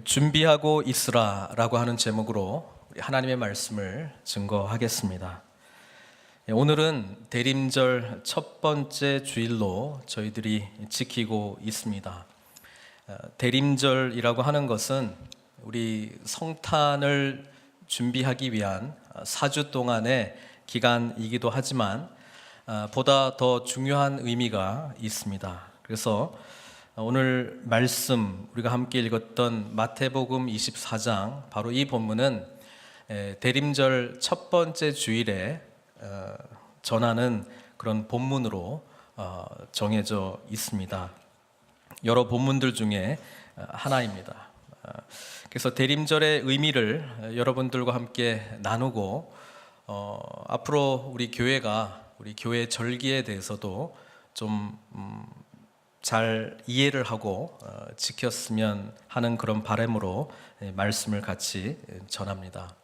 준비하고 있으라라고 하는 제목으로 하나님의 말씀을 증거하겠습니다. 오늘은 대림절 첫 번째 주일로 저희들이 지키고 있습니다. 대림절이라고 하는 것은 우리 성탄을 준비하기 위한 4주 동안의 기간이기도 하지만 보다 더 중요한 의미가 있습니다. 그래서 오늘 말씀 우리가 함께 읽었던 마태복음 24장 바로 이 본문은 대림절 첫 번째 주일에 전하는 그런 본문으로 정해져 있습니다. 여러 본문들 중에 하나입니다. 그래서 대림절의 의미를 여러분들과 함께 나누고 앞으로 우리 교회가 우리 교회 절기에 대해서도 좀 잘 이해를 하고 지켰으면 하는 그런 바람으로 말씀을 같이 전합니다.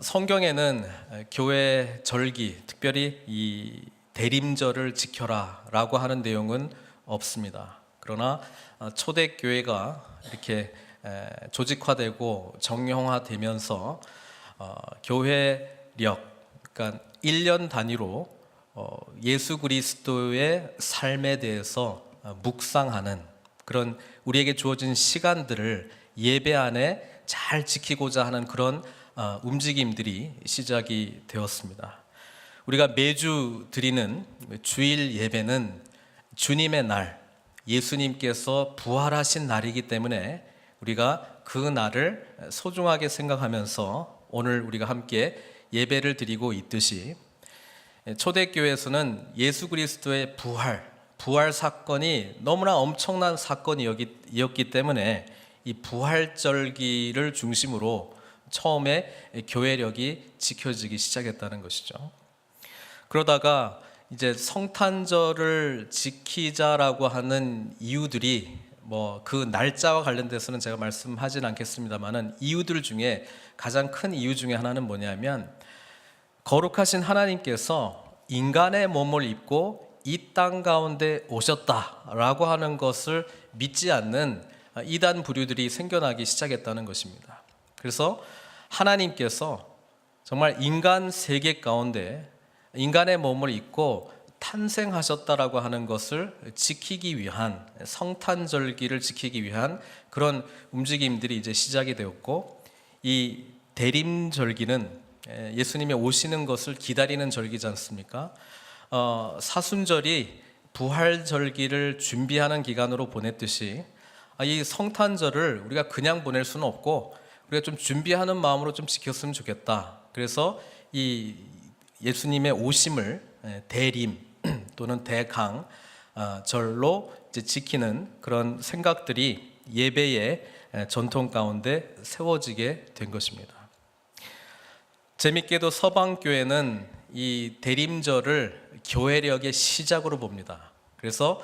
성경에는 교회 절기, 특별히 이 대림절을 지켜라 라고 하는 내용은 없습니다. 그러나 초대교회가 이렇게 조직화되고 정형화되면서 교회력, 그러니까 1년 단위로 예수 그리스도의 삶에 대해서 묵상하는 그런 우리에게 주어진 시간들을 예배 안에 잘 지키고자 하는 그런 움직임들이 시작이 되었습니다. 우리가 매주 드리는 주일 예배는 주님의 날, 예수님께서 부활하신 날이기 때문에 우리가 그 날을 소중하게 생각하면서 오늘 우리가 함께 예배를 드리고 있듯이 초대교회에서는 예수 그리스도의 부활 사건이 너무나 엄청난 사건이었기 때문에 이 부활절기를 중심으로 처음에 교회력이 지켜지기 시작했다는 것이죠. 그러다가 이제 성탄절을 지키자라고 하는 이유들이 그 날짜와 관련돼서는 제가 말씀하진 않겠습니다만은 이유들 중에 가장 큰 이유 중에 하나는 뭐냐면 거룩하신 하나님께서 인간의 몸을 입고 이 땅 가운데 오셨다라고 하는 것을 믿지 않는 이단 부류들이 생겨나기 시작했다는 것입니다. 그래서 하나님께서 정말 인간 세계 가운데 인간의 몸을 입고 탄생하셨다라고 하는 것을 지키기 위한 성탄절기를 지키기 위한 그런 움직임들이 이제 시작이 되었고, 이 대림절기는 예수님이 오시는 것을 기다리는 절기지 않습니까? 사순절이 부활절기를 준비하는 기간으로 보냈듯이 이 성탄절을 우리가 그냥 보낼 수는 없고 우리가 좀 준비하는 마음으로 좀 지켰으면 좋겠다. 그래서 이 예수님의 오심을 대림 또는 대강 절로 이제 지키는 그런 생각들이 예배의 전통 가운데 세워지게 된 것입니다. 재밌게도 서방교회는 이 대림절을 교회력의 시작으로 봅니다. 그래서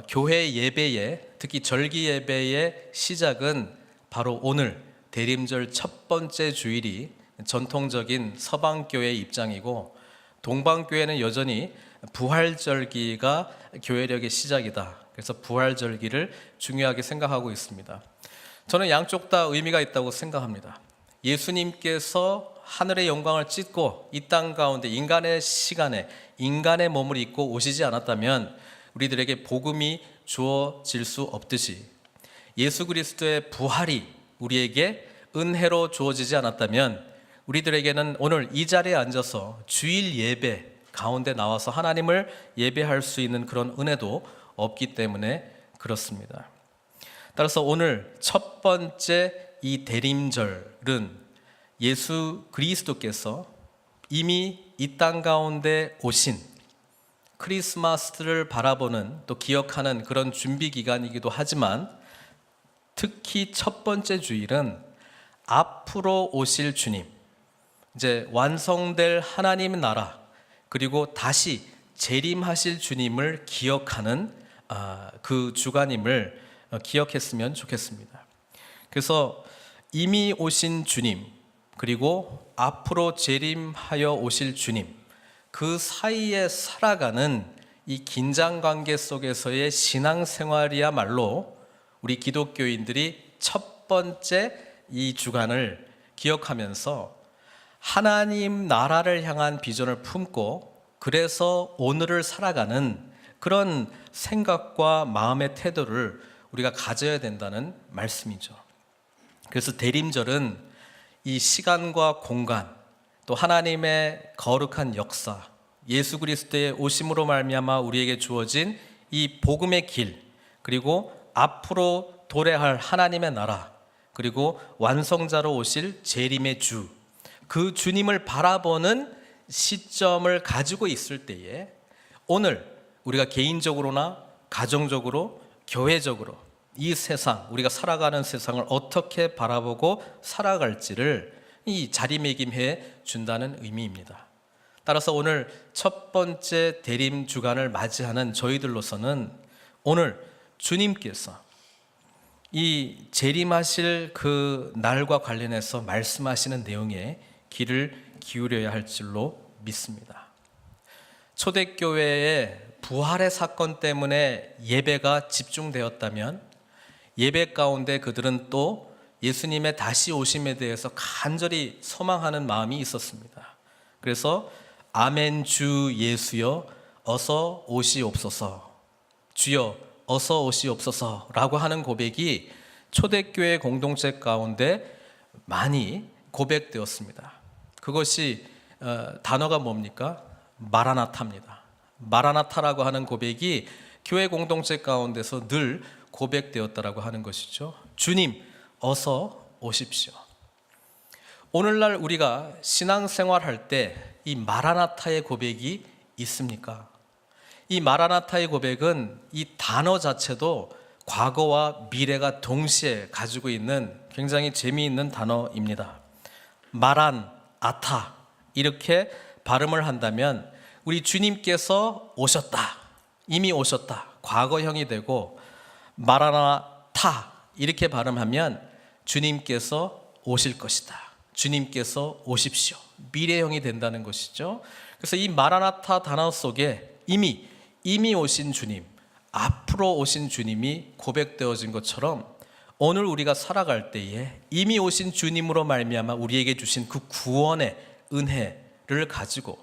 교회 예배의, 특히 절기 예배의 시작은 바로 오늘 대림절 첫 번째 주일이 전통적인 서방교회의 입장이고, 동방교회는 여전히 부활절기가 교회력의 시작이다. 그래서 부활절기를 중요하게 생각하고 있습니다. 저는 양쪽 다 의미가 있다고 생각합니다. 예수님께서 하늘의 영광을 찢고 이 땅 가운데 인간의 시간에 인간의 몸을 입고 오시지 않았다면 우리들에게 복음이 주어질 수 없듯이, 예수 그리스도의 부활이 우리에게 은혜로 주어지지 않았다면 우리들에게는 오늘 이 자리에 앉아서 주일 예배 가운데 나와서 하나님을 예배할 수 있는 그런 은혜도 없기 때문에 그렇습니다. 따라서 오늘 첫 번째 이 대림절은 예수 그리스도께서 이미 이 땅 가운데 오신 크리스마스를 바라보는, 또 기억하는 그런 준비 기간이기도 하지만, 특히 첫 번째 주일은 앞으로 오실 주님, 이제 완성될 하나님 나라, 그리고 다시 재림하실 주님을 기억하는 그 주간임을 기억했으면 좋겠습니다. 그래서 이미 오신 주님, 그리고 앞으로 재림하여 오실 주님, 그 사이에 살아가는 이 긴장관계 속에서의 신앙생활이야말로 우리 기독교인들이 첫 번째 이 주간을 기억하면서 하나님 나라를 향한 비전을 품고 그래서 오늘을 살아가는 그런 생각과 마음의 태도를 우리가 가져야 된다는 말씀이죠. 그래서 대림절은 이 시간과 공간, 또 하나님의 거룩한 역사, 예수 그리스도의 오심으로 말미암아 우리에게 주어진 이 복음의 길, 그리고 앞으로 도래할 하나님의 나라, 그리고 완성자로 오실 재림의 주, 그 주님을 바라보는 시점을 가지고 있을 때에 오늘 우리가 개인적으로나 가정적으로 교회적으로 이 세상, 우리가 살아가는 세상을 어떻게 바라보고 살아갈지를 이 자리매김해 준다는 의미입니다. 따라서 오늘 첫 번째 대림 주간을 맞이하는 저희들로서는 오늘 주님께서 이 재림하실 그 날과 관련해서 말씀하시는 내용에 귀를 기울여야 할 줄로 믿습니다. 초대교회의 부활의 사건 때문에 예배가 집중되었다면 예배 가운데 그들은 또 예수님의 다시 오심에 대해서 간절히 소망하는 마음이 있었습니다. 그래서 아멘 주 예수여 어서 오시옵소서, 주여 어서 오시옵소서라고 하는 고백이 초대교회 공동체 가운데 많이 고백되었습니다. 그것이 단어가 뭡니까? 마라나타입니다. 마라나타라고 하는 고백이 교회 공동체 가운데서 늘 고백되었다라고 하는 것이죠. 주님 어서 오십시오. 오늘날 우리가 신앙생활할 때 이 마라나타의 고백이 있습니까? 이 마라나타의 고백은 이 단어 자체도 과거와 미래가 동시에 가지고 있는 굉장히 재미있는 단어입니다. 마란아타 이렇게 발음을 한다면 우리 주님께서 오셨다, 이미 오셨다, 과거형이 되고, 마라나타 이렇게 발음하면 주님께서 오실 것이다, 주님께서 오십시오, 미래형이 된다는 것이죠. 그래서 이 마라나타 단어 속에 이미 오신 주님, 앞으로 오신 주님이 고백되어진 것처럼 오늘 우리가 살아갈 때에 이미 오신 주님으로 말미암아 우리에게 주신 그 구원의 은혜를 가지고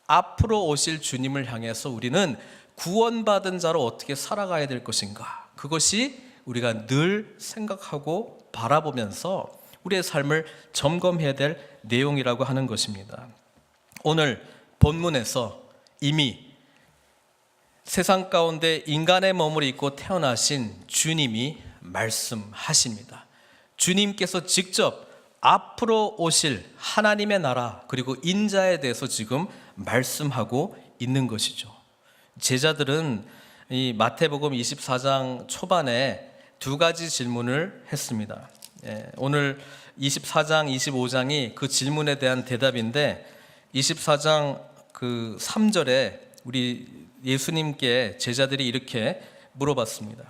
앞으로 오실 주님을 향해서 우리는 구원받은 자로 어떻게 살아가야 될 것인가, 그것이 우리가 늘 생각하고 바라보면서 우리의 삶을 점검해야 될 내용이라고 하는 것입니다. 오늘 본문에서 이미 세상 가운데 인간의 몸을 입고 태어나신 주님이 말씀하십니다. 주님께서 직접 앞으로 오실 하나님의 나라 그리고 인자에 대해서 지금 말씀하고 있는 것이죠. 제자들은 이 마태복음 24장 초반에 두 가지 질문을 했습니다. 오늘 24장, 25장이 그 질문에 대한 대답인데 24장 그 3절에 우리 예수님께 제자들이 이렇게 물어봤습니다.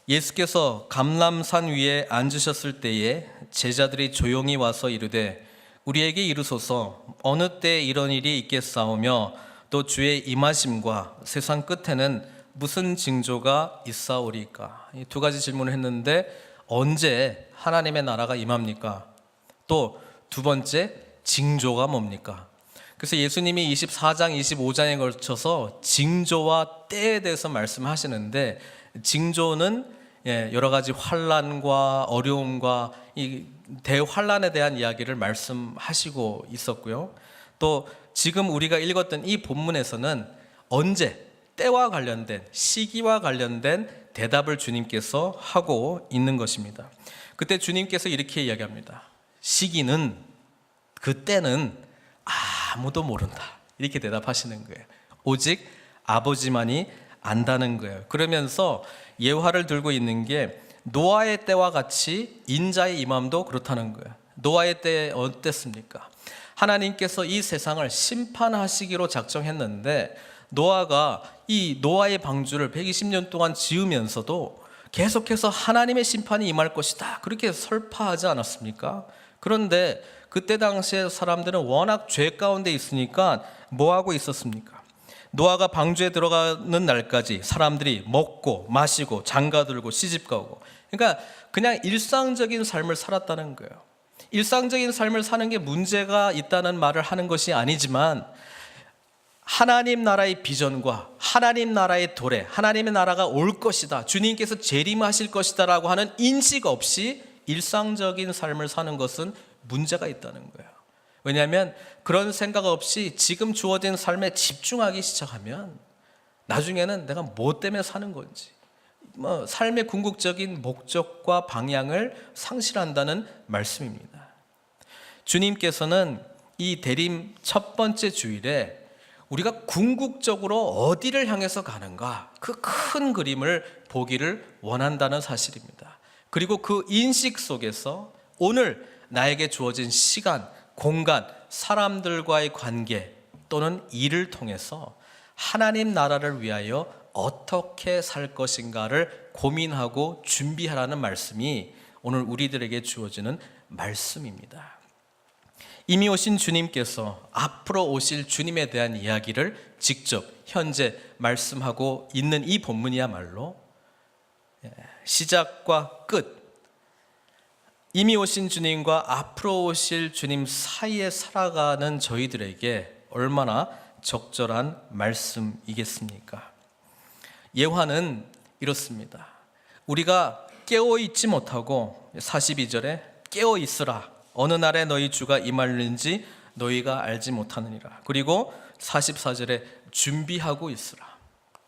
예수께서 감람산 위에 앉으셨을 때에 제자들이 조용히 와서 이르되 우리에게 이르소서 어느 때 이런 일이 있겠사오며 또 주의 임하심과 세상 끝에는 무슨 징조가 있사오리까? 이 두 가지 질문을 했는데 언제 하나님의 나라가 임합니까? 또 두 번째 징조가 뭡니까? 그래서 예수님이 24장, 25장에 걸쳐서 징조와 때에 대해서 말씀하시는데 징조는 여러 가지 환난과 어려움과 이 대환난에 대한 이야기를 말씀하시고 있었고요. 또 지금 우리가 읽었던 이 본문에서는 언제, 때와 관련된, 시기와 관련된 대답을 주님께서 하고 있는 것입니다. 그때 주님께서 이렇게 이야기합니다. 시기는, 그때는 아무도 모른다, 이렇게 대답하시는 거예요. 오직 아버지만이 안다는 거예요. 그러면서 예화를 들고 있는 게 노아의 때와 같이 인자의 임함도 그렇다는 거예요. 노아의 때 어땠습니까? 하나님께서 이 세상을 심판하시기로 작정했는데 노아가 이 노아의 방주를 120년 동안 지으면서도 계속해서 하나님의 심판이 임할 것이다, 그렇게 설파하지 않았습니까? 그런데 그때 당시에 사람들은 워낙 죄 가운데 있으니까 뭐 하고 있었습니까? 노아가 방주에 들어가는 날까지 사람들이 먹고 마시고 장가들고 시집가고, 그러니까 그냥 일상적인 삶을 살았다는 거예요. 일상적인 삶을 사는 게 문제가 있다는 말을 하는 것이 아니지만, 하나님 나라의 비전과 하나님 나라의 도래, 하나님의 나라가 올 것이다, 주님께서 재림하실 것이다 라고 하는 인식 없이 일상적인 삶을 사는 것은 문제가 있다는 거예요. 왜냐하면 그런 생각 없이 지금 주어진 삶에 집중하기 시작하면 나중에는 내가 뭐 때문에 사는 건지, 삶의 궁극적인 목적과 방향을 상실한다는 말씀입니다. 주님께서는 이 대림 첫 번째 주일에 우리가 궁극적으로 어디를 향해서 가는가, 그 큰 그림을 보기를 원한다는 사실입니다. 그리고 그 인식 속에서 오늘 나에게 주어진 시간, 공간, 사람들과의 관계 또는 일을 통해서 하나님 나라를 위하여 어떻게 살 것인가를 고민하고 준비하라는 말씀이 오늘 우리들에게 주어지는 말씀입니다. 이미 오신 주님께서 앞으로 오실 주님에 대한 이야기를 직접 현재 말씀하고 있는 이 본문이야말로 시작과 끝, 이미 오신 주님과 앞으로 오실 주님 사이에 살아가는 저희들에게 얼마나 적절한 말씀이겠습니까? 예화는 이렇습니다. 우리가 깨어있지 못하고 42절에 깨어 있으라, 어느 날에 너희 주가 임하는지 너희가 알지 못하느니라. 그리고 44절에 준비하고 있으라.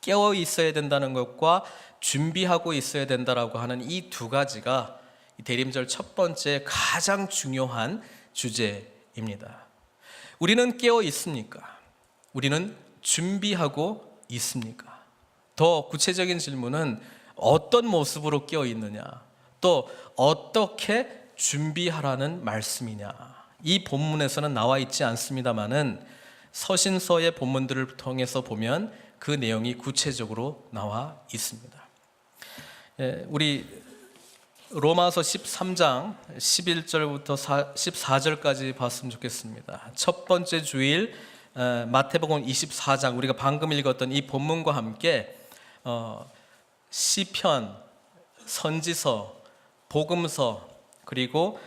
깨어 있어야 된다는 것과 준비하고 있어야 된다라고 하는 이 두 가지가 대림절 첫 번째 가장 중요한 주제입니다. 우리는 깨어 있습니까? 우리는 준비하고 있습니까? 더 구체적인 질문은 어떤 모습으로 깨어 있느냐, 또 어떻게 준비하라는 말씀이냐. 이 본문에서는 나와 있지 않습니다만은 서신서의 본문들을 통해서 보면 그 내용이 구체적으로 나와 있습니다. 우리 로마서 13장 11절부터 14절까지 봤으면 좋겠습니다. 첫 번째 주일 마태복음 24장, 우리가 방금 읽었던 이 본문과 함께 시편, 선지서, 복음서, 그리고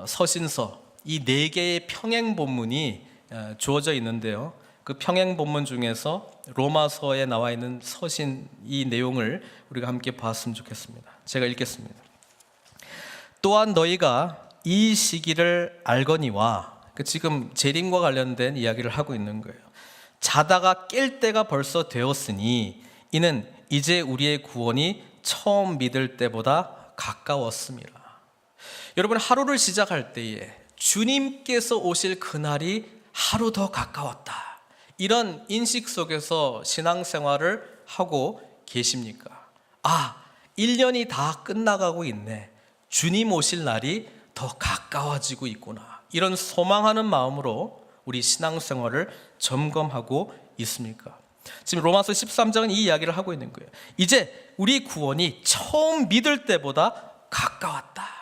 서신서, 이 네 개의 평행 본문이 주어져 있는데요. 그 평행 본문 중에서 로마서에 나와 있는 서신, 이 내용을 우리가 함께 봤으면 좋겠습니다. 제가 읽겠습니다. 또한 너희가 이 시기를 알거니와, 지금 재림과 관련된 이야기를 하고 있는 거예요. 자다가 깰 때가 벌써 되었으니 이는 이제 우리의 구원이 처음 믿을 때보다 가까웠습니다. 여러분, 하루를 시작할 때에 주님께서 오실 그날이 하루 더 가까웠다, 이런 인식 속에서 신앙생활을 하고 계십니까? 1년이 다 끝나가고 있네, 주님 오실 날이 더 가까워지고 있구나, 이런 소망하는 마음으로 우리 신앙생활을 점검하고 있습니까? 지금 로마서 13장은 이 이야기를 하고 있는 거예요. 이제 우리 구원이 처음 믿을 때보다 가까웠다.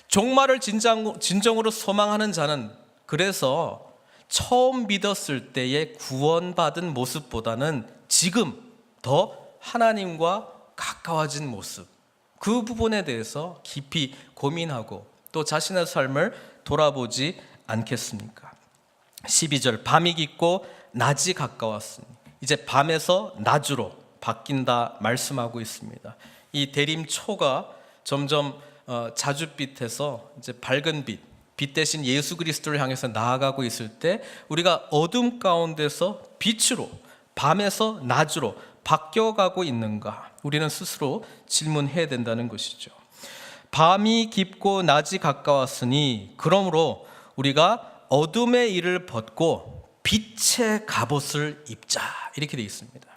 종말을 진정으로 소망하는 자는 그래서 처음 믿었을 때의 구원받은 모습보다는 지금 더 하나님과 가까워진 모습, 그 부분에 대해서 깊이 고민하고 또 자신의 삶을 돌아보지 않겠습니까? 12절, 밤이 깊고 낮이 가까웠으니 이제 밤에서 낮으로 바뀐다 말씀하고 있습니다. 이 대림초가 점점 자줏빛에서 이제 밝은 빛 대신 예수 그리스도를 향해서 나아가고 있을 때 우리가 어둠 가운데서 빛으로, 밤에서 낮으로 바뀌어가고 있는가, 우리는 스스로 질문해야 된다는 것이죠. 밤이 깊고 낮이 가까웠으니 그러므로 우리가 어둠의 일을 벗고 빛의 갑옷을 입자, 이렇게 되어 있습니다.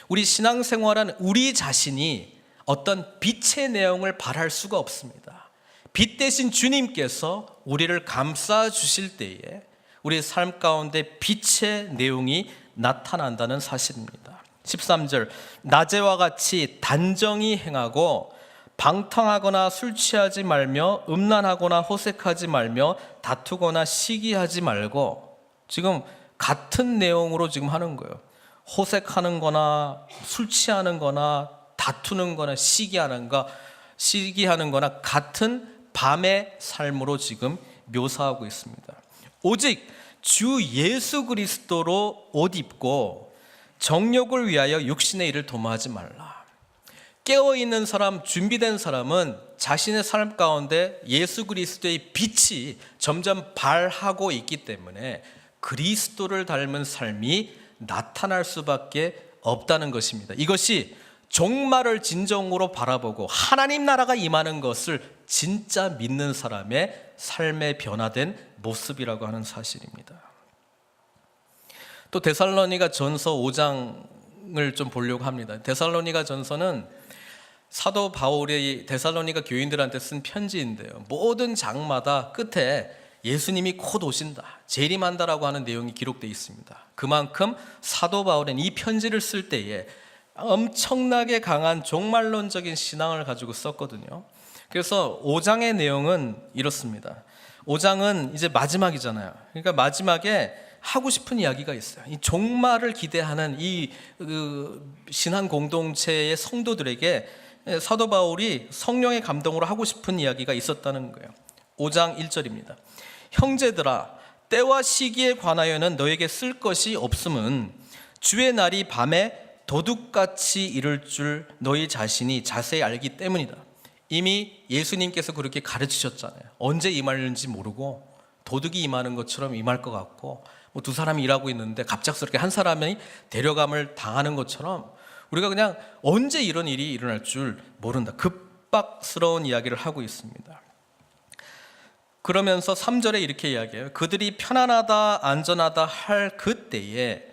우리 신앙생활은 우리 자신이 어떤 빛의 내용을 바랄 수가 없습니다. 빛 대신 주님께서 우리를 감싸 주실 때에 우리 삶 가운데 빛의 내용이 나타난다는 사실입니다. 13절, 낮에와 같이 단정히 행하고 방탕하거나 술 취하지 말며 음란하거나 호색하지 말며 다투거나 시기하지 말고, 지금 같은 내용으로 지금 하는 거예요. 호색하는 거나 술 취하는 거나 다투는 거나 시기하는 거나 같은 밤의 삶으로 지금 묘사하고 있습니다. 오직 주 예수 그리스도로 옷 입고 정욕을 위하여 육신의 일을 도모하지 말라. 깨어있는 사람, 준비된 사람은 자신의 삶 가운데 예수 그리스도의 빛이 점점 발하고 있기 때문에 그리스도를 닮은 삶이 나타날 수밖에 없다는 것입니다. 이것이 종말을 진정으로 바라보고 하나님 나라가 임하는 것을 진짜 믿는 사람의 삶에 변화된 모습이라고 하는 사실입니다. 또 데살로니가 전서 5장을 좀 보려고 합니다. 데살로니가 전서는 사도 바울이 데살로니가 교인들한테 쓴 편지인데요, 모든 장마다 끝에 예수님이 곧 오신다, 재림한다라고 하는 내용이 기록되어 있습니다. 그만큼 사도 바울은 이 편지를 쓸 때에 엄청나게 강한 종말론적인 신앙을 가지고 썼거든요. 그래서 5장의 내용은 이렇습니다. 5장은 이제 마지막이잖아요. 그러니까 마지막에 하고 싶은 이야기가 있어요. 이 종말을 기대하는 이 신앙 공동체의 성도들에게 사도 바울이 성령의 감동으로 하고 싶은 이야기가 있었다는 거예요. 5장 1절입니다. 형제들아, 때와 시기에 관하여는 너에게 쓸 것이 없음은 주의 날이 밤에 도둑같이 이를 줄 너희 자신이 자세히 알기 때문이다. 이미 예수님께서 그렇게 가르치셨잖아요. 언제 임하는지 모르고 도둑이 임하는 것처럼 임할 것 같고, 뭐 두 사람이 일하고 있는데 갑작스럽게 한 사람이 데려감을 당하는 것처럼 우리가 그냥 언제 이런 일이 일어날 줄 모른다. 급박스러운 이야기를 하고 있습니다. 그러면서 3절에 이렇게 이야기해요. 그들이 편안하다 안전하다 할 그때에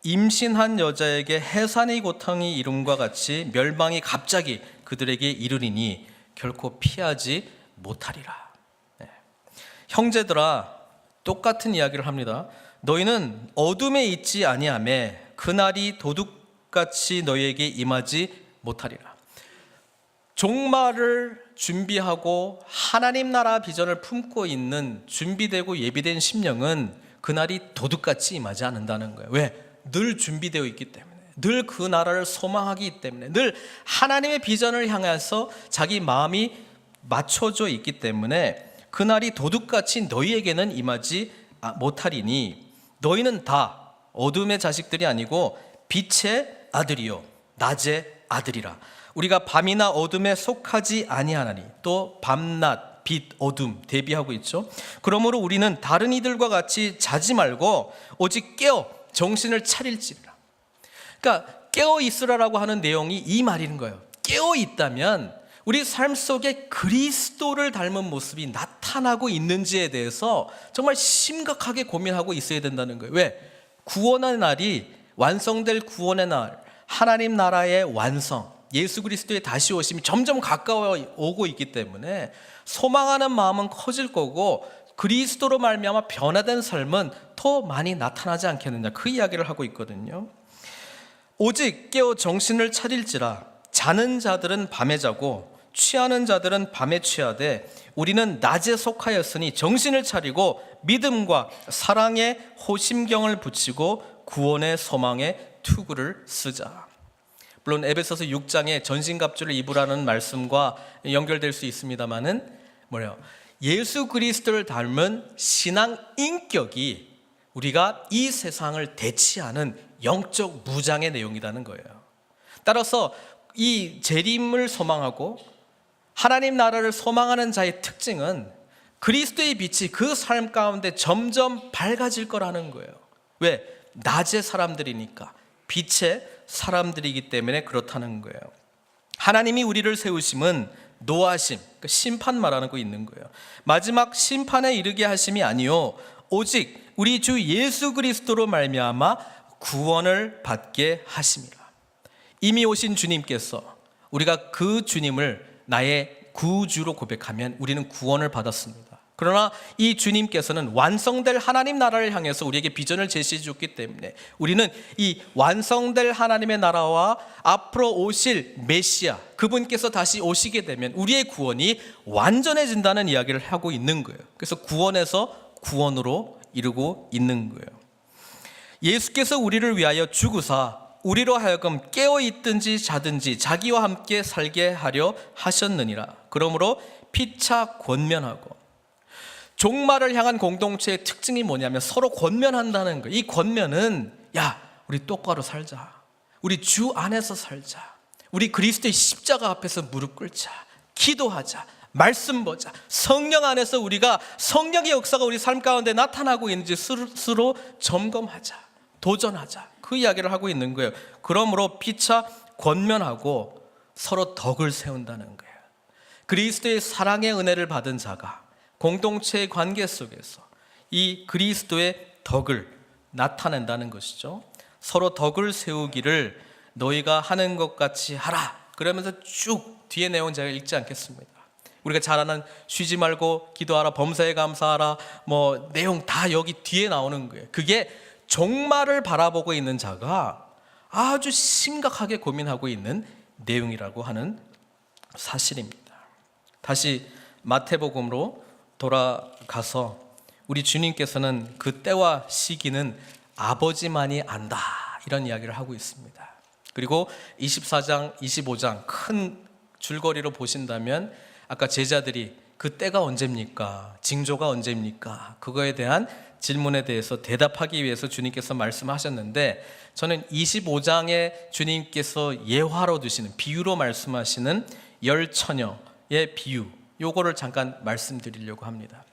임신한 여자에게 해산의 고통이 이름과 같이 멸망이 갑자기 그들에게 이르리니 결코 피하지 못하리라. 네. 형제들아, 똑같은 이야기를 합니다. 너희는 어둠에 있지 아니하며 그날이 도둑같이 너희에게 임하지 못하리라. 종말을 준비하고 하나님 나라 비전을 품고 있는 준비되고 예비된 심령은 그날이 도둑같이 임하지 않는다는 거예요. 왜? 늘 준비되어 있기 때문에, 늘 그 나라를 소망하기 때문에, 늘 하나님의 비전을 향해서 자기 마음이 맞춰져 있기 때문에 그날이 도둑같이 너희에게는 임하지 못하리니 너희는 다 어둠의 자식들이 아니고 빛의 아들이요 낮의 아들이라. 우리가 밤이나 어둠에 속하지 아니하나니, 또 밤낮 빛 어둠 대비하고 있죠. 그러므로 우리는 다른 이들과 같이 자지 말고 오직 깨어 정신을 차릴지라. 그러니까 깨어 있으라라고 하는 내용이 이 말인 거예요. 깨어 있다면 우리 삶 속에 그리스도를 닮은 모습이 나타나고 있는지에 대해서 정말 심각하게 고민하고 있어야 된다는 거예요. 왜? 구원의 날이, 완성될 구원의 날, 하나님 나라의 완성, 예수 그리스도의 다시 오심이 점점 가까워 오고 있기 때문에 소망하는 마음은 커질 거고 그리스도로 말미암아 변화된 삶은 더 많이 나타나지 않겠느냐, 그 이야기를 하고 있거든요. 오직 깨어 정신을 차릴지라. 자는 자들은 밤에 자고 취하는 자들은 밤에 취하되 우리는 낮에 속하였으니 정신을 차리고 믿음과 사랑의 호심경을 붙이고 구원의 소망의 투구를 쓰자. 물론 에베소서 6장에 전신갑주를 입으라는 말씀과 연결될 수 있습니다만은 뭐래요? 예수 그리스도를 닮은 신앙 인격이 우리가 이 세상을 대치하는 영적 무장의 내용이라는 거예요. 따라서 이 재림을 소망하고 하나님 나라를 소망하는 자의 특징은 그리스도의 빛이 그 삶 가운데 점점 밝아질 거라는 거예요. 왜? 낮의 사람들이니까, 빛의 사람들이기 때문에 그렇다는 거예요. 하나님이 우리를 세우심은 노하심, 그러니까 심판 말하는 거 있는 거예요. 마지막 심판에 이르게 하심이 아니요 오직 우리 주 예수 그리스도로 말미암아 구원을 받게 하심이라. 이미 오신 주님께서 우리가 그 주님을 나의 구주로 고백하면 우리는 구원을 받았습니다. 그러나 이 주님께서는 완성될 하나님 나라를 향해서 우리에게 비전을 제시해 줬기 때문에 우리는 이 완성될 하나님의 나라와 앞으로 오실 메시아, 그분께서 다시 오시게 되면 우리의 구원이 완전해진다는 이야기를 하고 있는 거예요. 그래서 구원에서 구원으로 이루고 있는 거예요. 예수께서 우리를 위하여 죽으사 우리로 하여금 깨어있든지 자든지 자기와 함께 살게 하려 하셨느니라. 그러므로 피차 권면하고. 종말을 향한 공동체의 특징이 뭐냐면 서로 권면한다는 거예요. 이 권면은 야, 우리 똑바로 살자. 우리 주 안에서 살자. 우리 그리스도의 십자가 앞에서 무릎 꿇자. 기도하자. 말씀 보자. 성령 안에서 우리가 성령의 역사가 우리 삶 가운데 나타나고 있는지 스스로 점검하자. 도전하자. 그 이야기를 하고 있는 거예요. 그러므로 피차 권면하고 서로 덕을 세운다는 거예요. 그리스도의 사랑의 은혜를 받은 자가 공동체의 관계 속에서 이 그리스도의 덕을 나타낸다는 것이죠. 서로 덕을 세우기를 너희가 하는 것 같이 하라. 그러면서 쭉 뒤에 내용 제가 읽지 않겠습니다. 우리가 잘 아는 쉬지 말고 기도하라, 범사에 감사하라, 뭐 내용 다 여기 뒤에 나오는 거예요. 그게 종말을 바라보고 있는 자가 아주 심각하게 고민하고 있는 내용이라고 하는 사실입니다. 다시 마태복음으로 돌아가서 우리 주님께서는 그 때와 시기는 아버지만이 안다, 이런 이야기를 하고 있습니다. 그리고 24장, 25장 큰 줄거리로 보신다면 아까 제자들이 그 때가 언제입니까? 징조가 언제입니까? 그거에 대한 질문에 대해서 대답하기 위해서 주님께서 말씀하셨는데, 저는 25장에 주님께서 예화로 두시는, 비유로 말씀하시는 열 처녀의 비유, 요거를 잠깐 말씀드리려고 합니다.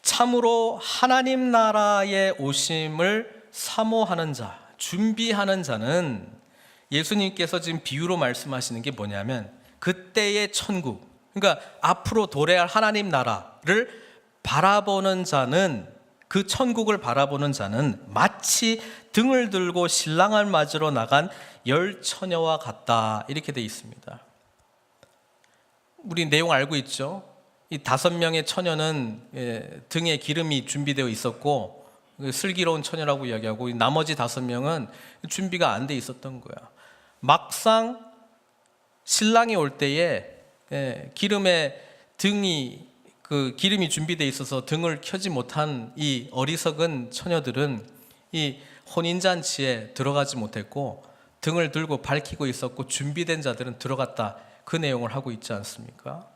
참으로 하나님 나라의 오심을 사모하는 자, 준비하는 자는, 예수님께서 지금 비유로 말씀하시는 게 뭐냐면 그때의 천국, 그러니까 앞으로 도래할 하나님 나라를 바라보는 자는, 그 천국을 바라보는 자는 마치 등을 들고 신랑을 맞으러 나간 열 처녀와 같다, 이렇게 되어 있습니다. 우리 내용 알고 있죠? 이 5명의 처녀는 등에 기름이 준비되어 있었고 슬기로운 처녀라고 이야기하고, 나머지 5명은 준비가 안 돼 있었던 거야. 막상 신랑이 올 때에 기름에 기름이 준비되어 있어서 등을 켜지 못한 이 어리석은 처녀들은 이 혼인잔치에 들어가지 못했고, 등을 들고 밝히고 있었고 준비된 자들은 들어갔다, 그 내용을 하고 있지 않습니까?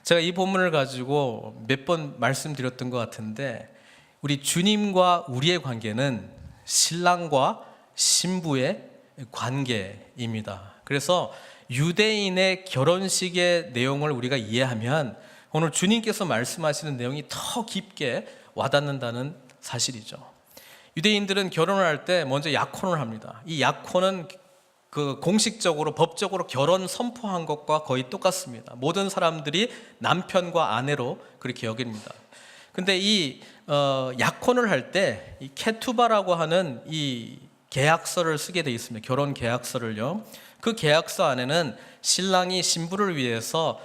제가 이 본문을 가지고 몇 번 말씀드렸던 것 같은데, 우리 주님과 우리의 관계는 신랑과 신부의 관계입니다. 그래서 유대인의 결혼식의 내용을 우리가 이해하면 오늘 주님께서 말씀하시는 내용이 더 깊게 와닿는다는 사실이죠. 유대인들은 결혼을 할 때 먼저 약혼을 합니다. 이 약혼은 공식적으로 법적으로 결혼 선포한 것과 거의 똑같습니다. 모든 사람들이 남편과 아내로 그렇게 여깁니다. 근데 이 약혼을 할 때 이 케투바라고 하는 이 계약서를 쓰게 돼 있습니다. 결혼 계약서를요. 그 계약서 안에는 신랑이 신부를 위해서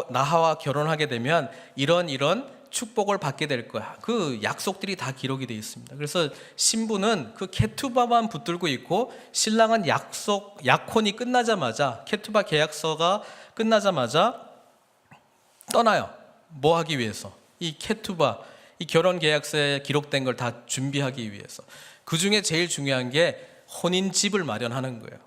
나와 결혼하게 되면 이런 축복을 받게 될 거야, 그 약속들이 다 기록이 되어 있습니다. 그래서 신부는 그 케투바만 붙들고 있고, 신랑은 약혼이 끝나자마자, 케투바 계약서가 끝나자마자 떠나요. 뭐 하기 위해서? 이 케투바, 이 결혼 계약서에 기록된 걸 다 준비하기 위해서. 그 중에 제일 중요한 게 혼인집을 마련하는 거예요.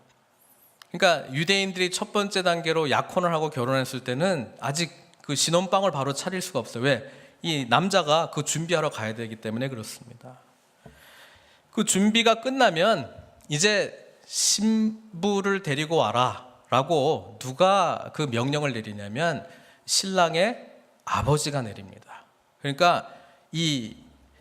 그러니까 유대인들이 첫 번째 단계로 약혼을 하고 결혼했을 때는 아직 그 신혼방을 바로 차릴 수가 없어요. 왜? 이 남자가 그 준비하러 가야 되기 때문에 그렇습니다. 그 준비가 끝나면 이제 신부를 데리고 와라 라고 누가 그 명령을 내리냐면 신랑의 아버지가 내립니다. 그러니까 이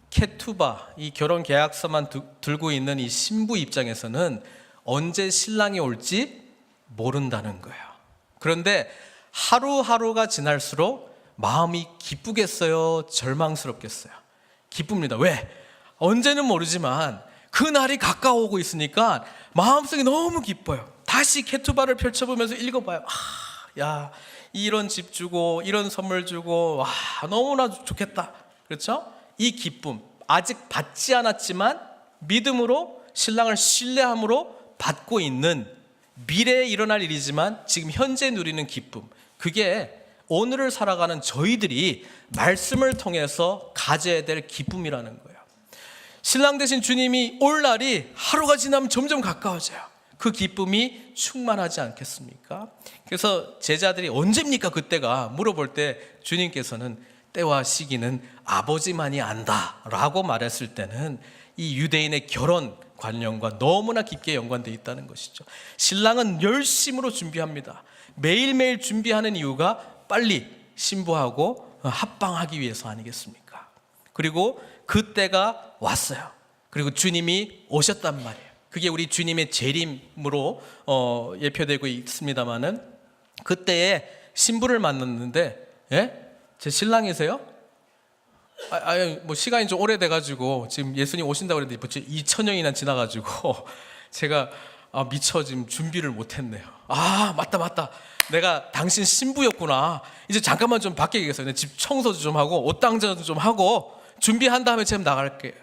케투바, 이 결혼 계약서만 들고 있는 이 신부 입장에서는 언제 신랑이 올지 모른다는 거예요. 그런데 하루하루가 지날수록 마음이 기쁘겠어요? 절망스럽겠어요? 기쁩니다. 왜? 언제는 모르지만 그날이 가까워오고 있으니까 마음속이 너무 기뻐요. 다시 케투바를 펼쳐보면서 읽어봐요. 야, 이런 집 주고 이런 선물 주고, 와, 너무나 좋겠다. 그렇죠? 이 기쁨, 아직 받지 않았지만 믿음으로 신랑을 신뢰함으로 받고 있는, 미래에 일어날 일이지만 지금 현재 누리는 기쁨, 그게 오늘을 살아가는 저희들이 말씀을 통해서 가져야 될 기쁨이라는 거예요. 신랑 되신 주님이 올 날이 하루가 지나면 점점 가까워져요. 그 기쁨이 충만하지 않겠습니까? 그래서 제자들이 언제입니까 그때가 물어볼 때 주님께서는 때와 시기는 아버지만이 안다 라고 말했을 때는 이 유대인의 결혼 관념과 너무나 깊게 연관되어 있다는 것이죠. 신랑은 열심으로 준비합니다. 매일매일 준비하는 이유가 빨리 신부하고 합방하기 위해서 아니겠습니까? 그리고 그때가 왔어요. 그리고 주님이 오셨단 말이에요. 그게 우리 주님의 재림으로 예표되고 있습니다마는 그때에 신부를 만났는데, 예? 제 신랑이세요? 뭐 시간이 좀 오래돼가지고 지금 예수님 오신다고 그랬는데 벌써 2000년이나 지나가지고 제가 미처 지금 준비를 못했네요. 맞다. 내가 당신 신부였구나. 이제 잠깐만 좀 밖에 계세요. 집 청소도 좀 하고 옷 당전도 좀 하고 준비한 다음에 제가 나갈게요.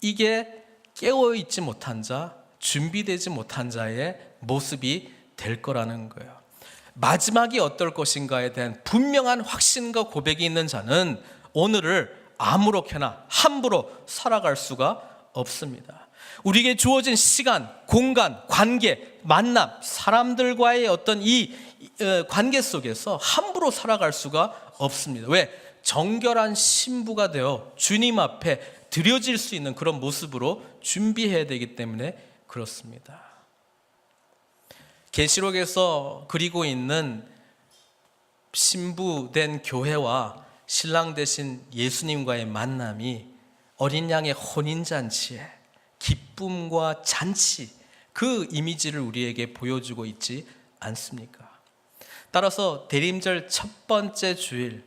이게 깨어있지 못한 자, 준비되지 못한 자의 모습이 될 거라는 거예요. 마지막이 어떨 것인가에 대한 분명한 확신과 고백이 있는 자는 오늘을 아무렇게나 함부로 살아갈 수가 없습니다. 우리에게 주어진 시간, 공간, 관계, 만남, 사람들과의 어떤 이 관계 속에서 함부로 살아갈 수가 없습니다. 왜? 정결한 신부가 되어 주님 앞에 드려질 수 있는 그런 모습으로 준비해야 되기 때문에 그렇습니다. 계시록에서 그리고 있는 신부된 교회와 신랑 되신 예수님과의 만남이 어린 양의 혼인잔치에 기쁨과 잔치, 그 이미지를 우리에게 보여주고 있지 않습니까? 따라서 대림절 첫 번째 주일,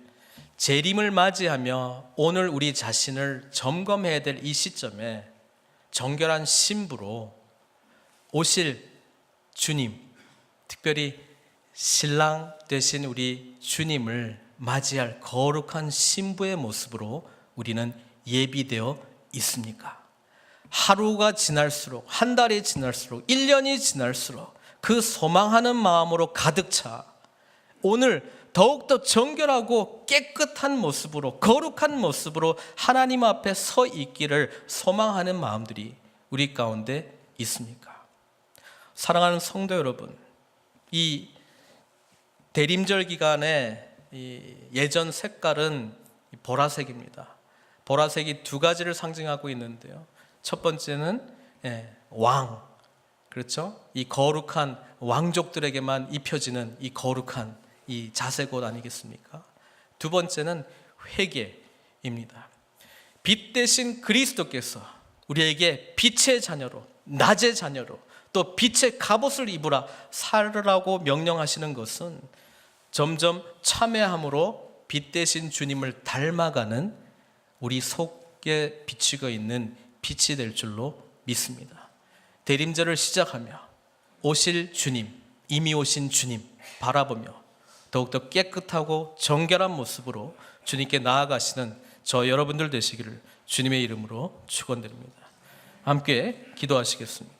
재림을 맞이하며 오늘 우리 자신을 점검해야 될 이 시점에 정결한 신부로 오실 주님, 특별히 신랑 되신 우리 주님을 맞이할 거룩한 신부의 모습으로 우리는 예비되어 있습니까? 하루가 지날수록, 한 달이 지날수록, 1년이 지날수록 그 소망하는 마음으로 가득 차 오늘 더욱더 정결하고 깨끗한 모습으로, 거룩한 모습으로 하나님 앞에 서 있기를 소망하는 마음들이 우리 가운데 있습니까? 사랑하는 성도 여러분, 이 대림절 기간에 이 예전 색깔은 보라색입니다. 보라색이 두 가지를 상징하고 있는데요. 첫 번째는 왕, 그렇죠? 이 거룩한 왕족들에게만 입혀지는 이 거룩한 이 자색 옷 아니겠습니까? 두 번째는 회개입니다. 빛 대신 그리스도께서 우리에게 빛의 자녀로, 낮의 자녀로, 또 빛의 갑옷을 입으라 살으라고 명령하시는 것은 점점 참회함으로 빛 대신 주님을 닮아가는 우리 속에 비치고 있는 빛이 될 줄로 믿습니다. 대림절을 시작하며 오실 주님, 이미 오신 주님 바라보며 더욱더 깨끗하고 정결한 모습으로 주님께 나아가시는 저 여러분들 되시기를 주님의 이름으로 축원드립니다. 함께 기도하시겠습니다.